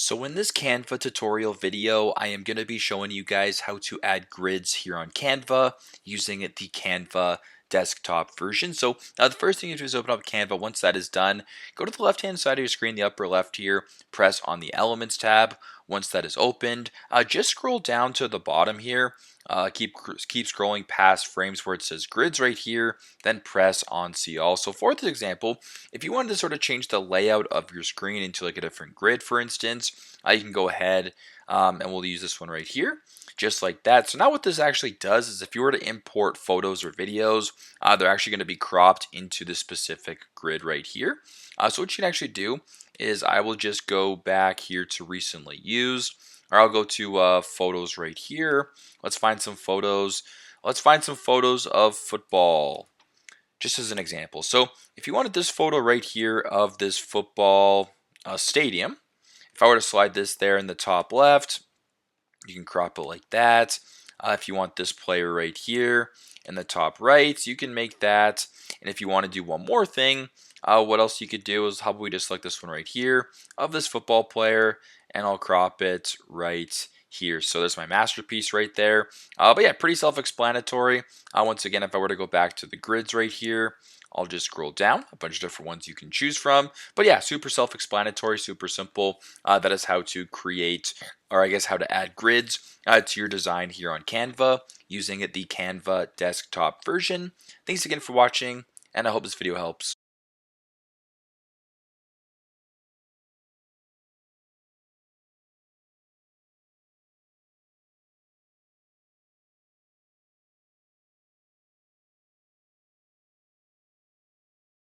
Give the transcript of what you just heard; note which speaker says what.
Speaker 1: So in this Canva tutorial video, I am going to be showing you guys how to add grids here on Canva using the Canva desktop version. So the first thing you do is open up Canva. Once that is done, go to the left hand side of your screen, the upper left here, press on the Elements tab. Once that is opened, just scroll down to the bottom here. Keep scrolling past frames where it says grids right here, then press on see all. So for this example, if you wanted to sort of change the layout of your screen into like a different grid, for instance, you can go ahead and we'll use this one right here, just like that. So now what this actually does is if you were to import photos or videos, they're actually going to be cropped into the specific grid right here. So what you can actually do is I will just go back here to recently used, or I'll go to photos right here. Let's find some photos. Let's find some photos of football, just as an example. So if you wanted this photo right here of this football stadium, if I were to slide this there in the top left, you can crop it like that. If you want this player right here in the top right, you can make that. And if you want to do one more thing, what else you could do is how about we just select this one right here of this football player, and I'll crop it right here. So there's my masterpiece right there. But yeah, pretty self-explanatory. Once again, if I were to go back to the grids right here, I'll just scroll down, a bunch of different ones you can choose from. But yeah, super self-explanatory, super simple. That is how to create, or I guess how to add grids to your design here on Canva using the Canva desktop version. Thanks again for watching, and I hope this video helps.